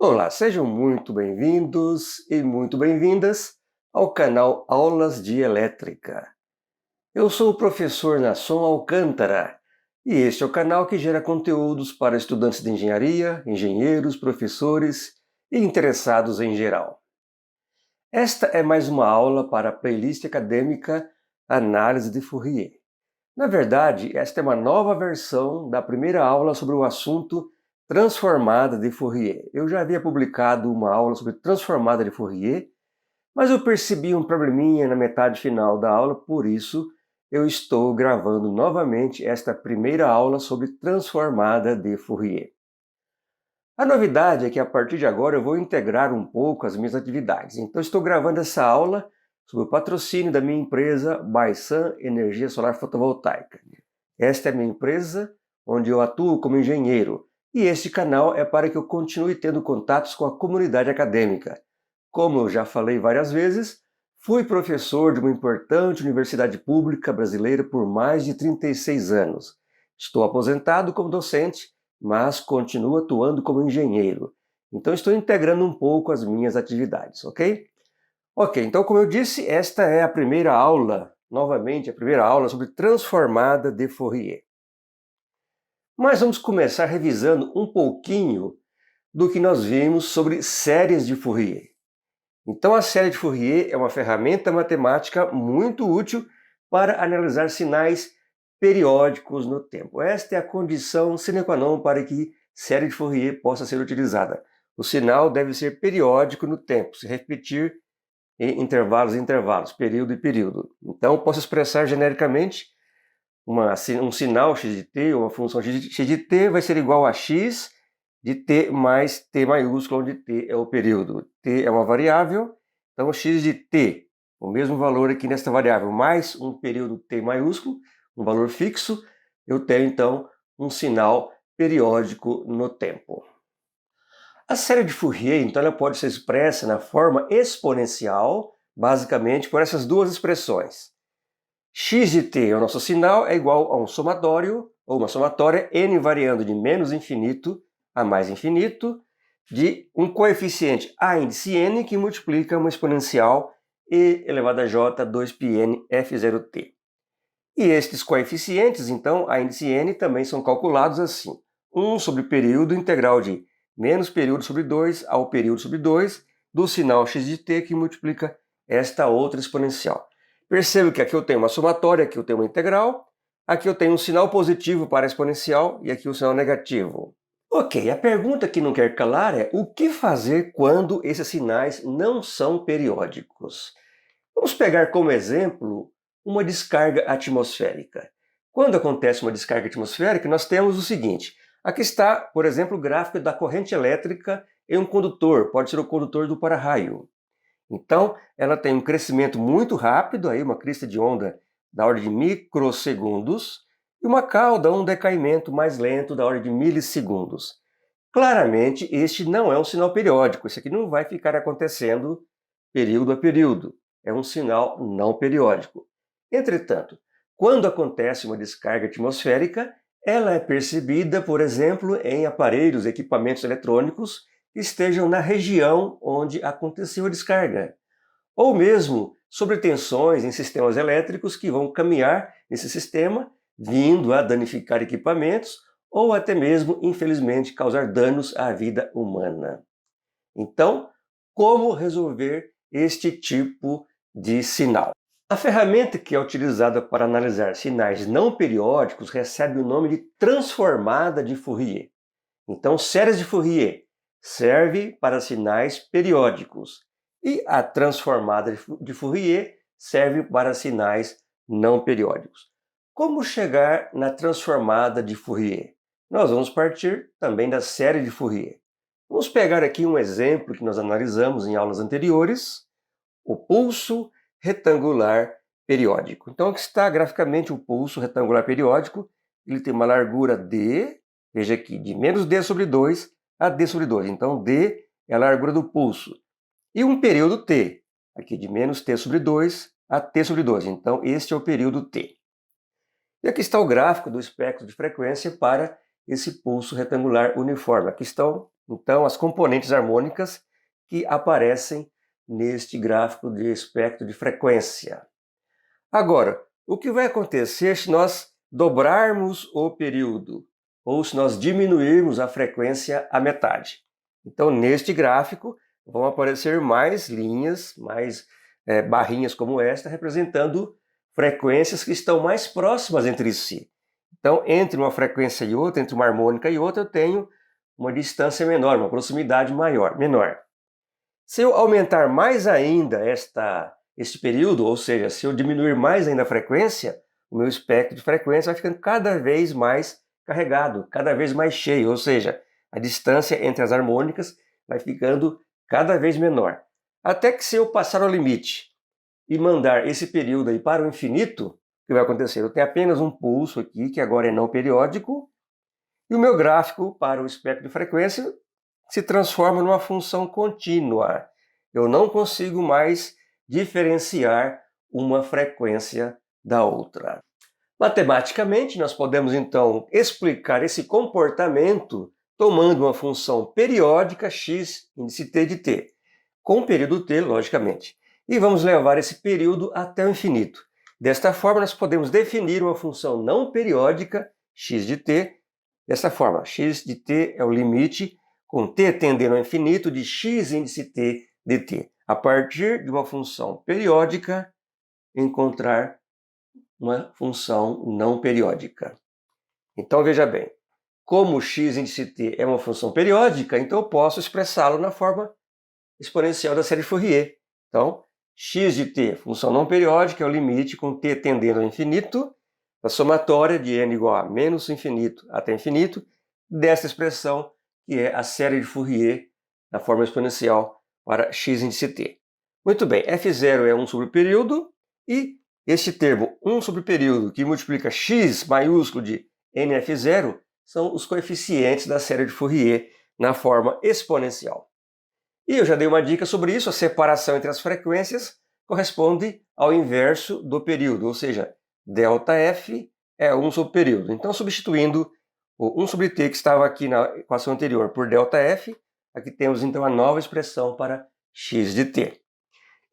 Olá, sejam muito bem-vindos e muito bem-vindas ao canal Aulas de Elétrica. Eu sou o professor Nasson Alcântara e este é o canal que gera conteúdos para estudantes de engenharia, engenheiros, professores e interessados em geral. Esta é mais uma aula para a playlist acadêmica Análise de Fourier. Na verdade, esta é uma nova versão da primeira aula sobre o assunto transformada de Fourier. Eu já havia publicado uma aula sobre transformada de Fourier, mas eu percebi um probleminha na metade final da aula, por isso eu estou gravando novamente esta primeira aula sobre transformada de Fourier. A novidade é que a partir de agora eu vou integrar um pouco as minhas atividades. Então estou gravando essa aula sob o patrocínio da minha empresa Baisan Energia Solar Fotovoltaica. Esta é a minha empresa, onde eu atuo como engenheiro, e este canal é para que eu continue tendo contatos com a comunidade acadêmica. Como eu já falei várias vezes, fui professor de uma importante universidade pública brasileira por mais de 36 anos. Estou aposentado como docente, mas continuo atuando como engenheiro. Então estou integrando um pouco as minhas atividades, ok? Ok, então como eu disse, esta é a primeira aula, novamente a primeira aula sobre transformada de Fourier. Mas vamos começar revisando um pouquinho do que nós vimos sobre séries de Fourier. Então a série de Fourier é uma ferramenta matemática muito útil para analisar sinais periódicos no tempo. Esta é a condição sine qua non para que série de Fourier possa ser utilizada. O sinal deve ser periódico no tempo, se repetir em intervalos, período e período. Então, posso expressar genericamente um sinal x de t, ou uma função x de t vai ser igual a x de t mais t maiúsculo, onde t é o período. T é uma variável, então x de t, o mesmo valor aqui nesta variável, mais um período t maiúsculo, um valor fixo, eu tenho então um sinal periódico no tempo. A série de Fourier, então, ela pode ser expressa na forma exponencial, basicamente por essas duas expressões. X de t, o nosso sinal, é igual a um somatório, ou uma somatória, n variando de menos infinito a mais infinito, de um coeficiente a índice n que multiplica uma exponencial e elevado a j 2πn f0t. E estes coeficientes, então, a índice n, também são calculados assim. 1 sobre período integral de menos período sobre 2 ao período sobre 2 do sinal x de t que multiplica esta outra exponencial. Percebo que aqui eu tenho uma somatória, aqui eu tenho uma integral, aqui eu tenho um sinal positivo para a exponencial e aqui um sinal negativo. Ok, a pergunta que não quer calar é o que fazer quando esses sinais não são periódicos? Vamos pegar como exemplo uma descarga atmosférica. Quando acontece uma descarga atmosférica, nós temos o seguinte. Aqui está, por exemplo, o gráfico da corrente elétrica em um condutor, pode ser o condutor do para-raio. Então, ela tem um crescimento muito rápido, aí uma crista de onda da ordem de microsegundos, e uma cauda, um decaimento mais lento da ordem de milissegundos. Claramente, este não é um sinal periódico, isso aqui não vai ficar acontecendo período a período, é um sinal não periódico. Entretanto, quando acontece uma descarga atmosférica, ela é percebida, por exemplo, em aparelhos, equipamentos eletrônicos que estejam na região onde aconteceu a descarga, ou mesmo sobre tensões em sistemas elétricos que vão caminhar nesse sistema, vindo a danificar equipamentos ou até mesmo, infelizmente, causar danos à vida humana. Então, como resolver este tipo de sinal? A ferramenta que é utilizada para analisar sinais não periódicos recebe o nome de transformada de Fourier. Então, séries de Fourier serve para sinais periódicos e a transformada de Fourier serve para sinais não periódicos. Como chegar na transformada de Fourier? Nós vamos partir também da série de Fourier. Vamos pegar aqui um exemplo que nós analisamos em aulas anteriores, o pulso retangular periódico. Então aqui está graficamente o pulso retangular periódico, ele tem uma largura d, veja aqui, de menos d sobre 2 a d sobre 2. Então d é a largura do pulso. E um período t, aqui de menos t sobre 2 a t sobre 2. Então este é o período t. E aqui está o gráfico do espectro de frequência para esse pulso retangular uniforme. Aqui estão Então, as componentes harmônicas que aparecem neste gráfico de espectro de frequência. Agora, o que vai acontecer se nós dobrarmos o período ou se nós diminuirmos a frequência à metade? Então, neste gráfico, vão aparecer mais linhas, mais barrinhas como esta, representando frequências que estão mais próximas entre si. Então, entre uma frequência e outra, entre uma harmônica e outra, eu tenho uma distância menor, uma proximidade menor. Se eu aumentar mais ainda este período, ou seja, se eu diminuir mais ainda a frequência, o meu espectro de frequência vai ficando cada vez mais carregado, cada vez mais cheio, ou seja, a distância entre as harmônicas vai ficando cada vez menor. Até que se eu passar o limite e mandar esse período aí para o infinito, o que vai acontecer? Eu tenho apenas um pulso aqui, que agora é não periódico, e o meu gráfico para o espectro de frequência se transforma numa função contínua. Eu não consigo mais diferenciar uma frequência da outra. Matematicamente, nós podemos então explicar esse comportamento tomando uma função periódica x índice t de t, com período t, logicamente. E vamos levar esse período até o infinito. Desta forma, nós podemos definir uma função não periódica, x de t, dessa forma. X de t é o limite, com t tendendo ao infinito, de x índice t de t. A partir de uma função periódica, encontrar uma função não periódica. Então, veja bem, como x índice t é uma função periódica, então eu posso expressá-lo na forma exponencial da série de Fourier. Então, x de t, função não periódica, é o limite com t tendendo ao infinito, da somatória de n igual a menos infinito até infinito, dessa expressão que é a série de Fourier na forma exponencial para x índice t. Muito bem, f0 é 1 sobre o período, e este termo 1 sobre o período, que multiplica x maiúsculo de nf0, são os coeficientes da série de Fourier na forma exponencial. E eu já dei uma dica sobre isso, a separação entre as frequências corresponde ao inverso do período, ou seja, ΔF é 1 sobre o período. Então, substituindo o 1 sobre t que estava aqui na equação anterior por ΔF, aqui temos então a nova expressão para x de t.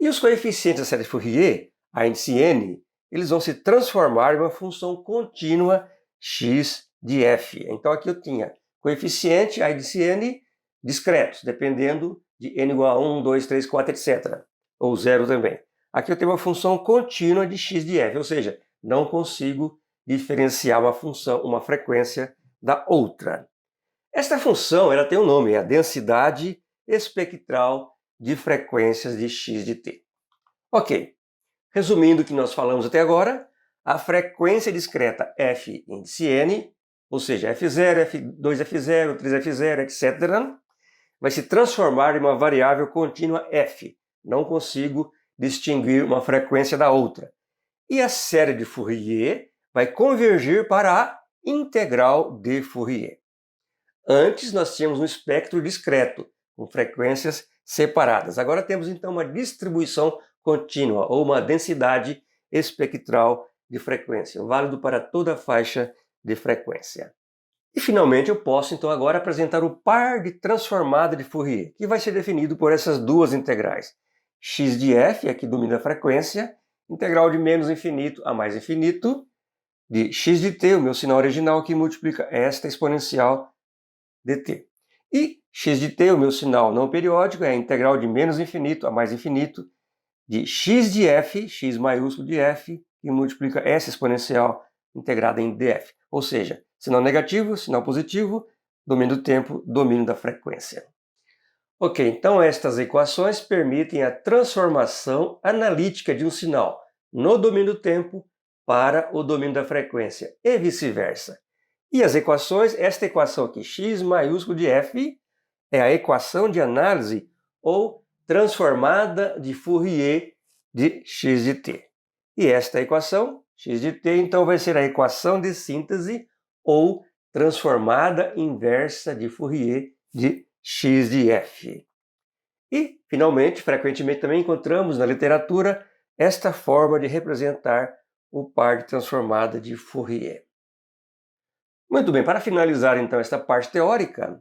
E os coeficientes da série de Fourier, a índice n, eles vão se transformar em uma função contínua x de f. Então aqui eu tinha coeficiente, a índice n, discretos, dependendo de n igual a 1, 2, 3, 4, etc. Ou zero também. Aqui eu tenho uma função contínua de x de f, ou seja, não consigo diferenciar uma função, uma frequência da outra. Esta função ela tem um nome, é a densidade espectral de frequências de x de t. Ok, resumindo o que nós falamos até agora, a frequência discreta f índice n, ou seja, f0, f2, f0, 3f0, etc., vai se transformar em uma variável contínua f. Não consigo distinguir uma frequência da outra. E a série de Fourier vai convergir para a integral de Fourier. Antes nós tínhamos um espectro discreto, com frequências separadas. Agora temos então uma distribuição contínua, ou uma densidade espectral de frequência, válido para toda a faixa de frequência. E finalmente eu posso então agora apresentar o par de transformada de Fourier, que vai ser definido por essas duas integrais. X de f, aqui domina a frequência, integral de menos infinito a mais infinito, de x de t, o meu sinal original, que multiplica esta exponencial dt. E x de t, o meu sinal não periódico, é a integral de menos infinito a mais infinito, de x de f, x maiúsculo de f, que multiplica essa exponencial integrada em df. Ou seja, sinal negativo, sinal positivo, domínio do tempo, domínio da frequência. Ok, então estas equações permitem a transformação analítica de um sinal no domínio do tempo para o domínio da frequência e vice-versa. E as equações, esta equação aqui, x maiúsculo de f, é a equação de análise ou transformada de Fourier de x de t. E esta equação, x de t, então vai ser a equação de síntese ou transformada inversa de Fourier de x de f. E, finalmente, frequentemente também encontramos na literatura esta forma de representar o par de transformada de Fourier. Muito bem, para finalizar então esta parte teórica,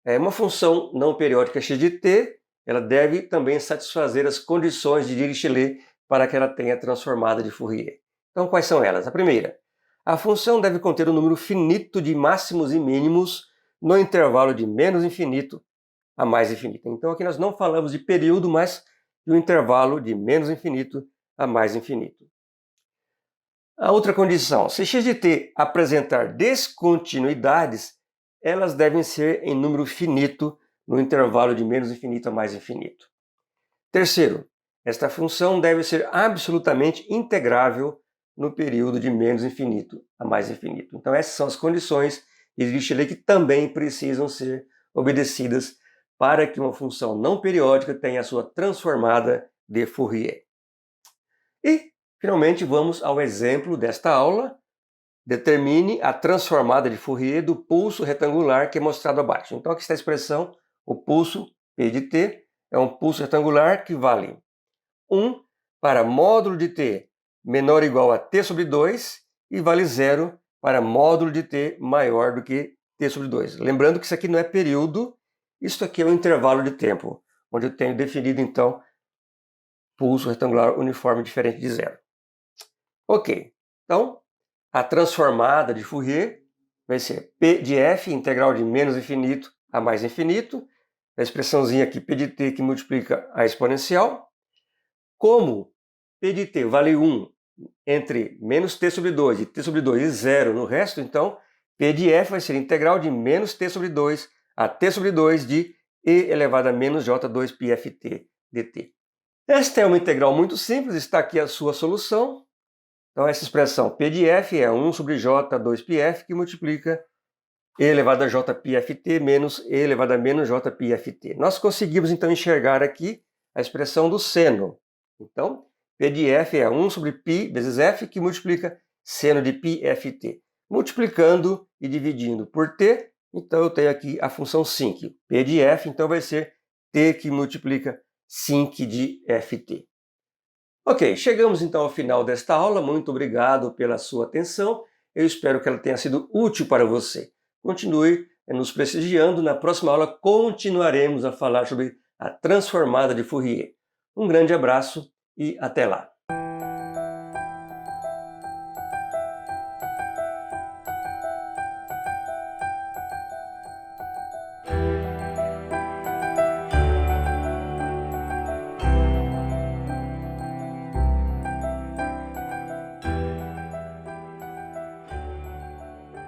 Uma função não periódica x de t, ela deve também satisfazer as condições de Dirichlet para que ela tenha transformada de Fourier. Então, quais são elas? A primeira, a função deve conter um número finito de máximos e mínimos no intervalo de menos infinito a mais infinito. Então, aqui nós não falamos de período, mas de um intervalo de menos infinito a mais infinito. A outra condição, se x de t apresentar descontinuidades, elas devem ser em número finito no intervalo de menos infinito a mais infinito. Terceiro, esta função deve ser absolutamente integrável no período de menos infinito a mais infinito. Então essas são as condições de Dirichlet que também precisam ser obedecidas para que uma função não periódica tenha a sua transformada de Fourier. E, finalmente, vamos ao exemplo desta aula. Determine a transformada de Fourier do pulso retangular que é mostrado abaixo. Então aqui está a expressão, o pulso P de t é um pulso retangular que vale 1 para módulo de t menor ou igual a t sobre 2 e vale 0 para módulo de t maior do que t sobre 2. Lembrando que isso aqui não é período, isso aqui é um intervalo de tempo, onde eu tenho definido, então, pulso retangular uniforme diferente de 0. Ok, então, a transformada de Fourier vai ser P de f, integral de menos infinito a mais infinito, a expressãozinha aqui P de t que multiplica a exponencial. Como P de t vale 1 entre menos t sobre 2 e t sobre 2 e 0 no resto, então P de f vai ser integral de menos t sobre 2 a t sobre 2 de e elevado a menos j2πft dt. Esta é uma integral muito simples, está aqui a sua solução. Então essa expressão P de f é 1 sobre j2πf que multiplica e elevado a jπft menos e elevado a menos jπft. Nós conseguimos então enxergar aqui a expressão do seno. Então, P de f é 1 sobre π vezes f que multiplica seno de πft. Multiplicando e dividindo por t, então eu tenho aqui a função sinc. P de f então vai ser t que multiplica sinc de ft. Ok, chegamos então ao final desta aula. Muito obrigado pela sua atenção. Eu espero que ela tenha sido útil para você. Continue nos prestigiando. Na próxima aula continuaremos a falar sobre a transformada de Fourier. Um grande abraço e até lá.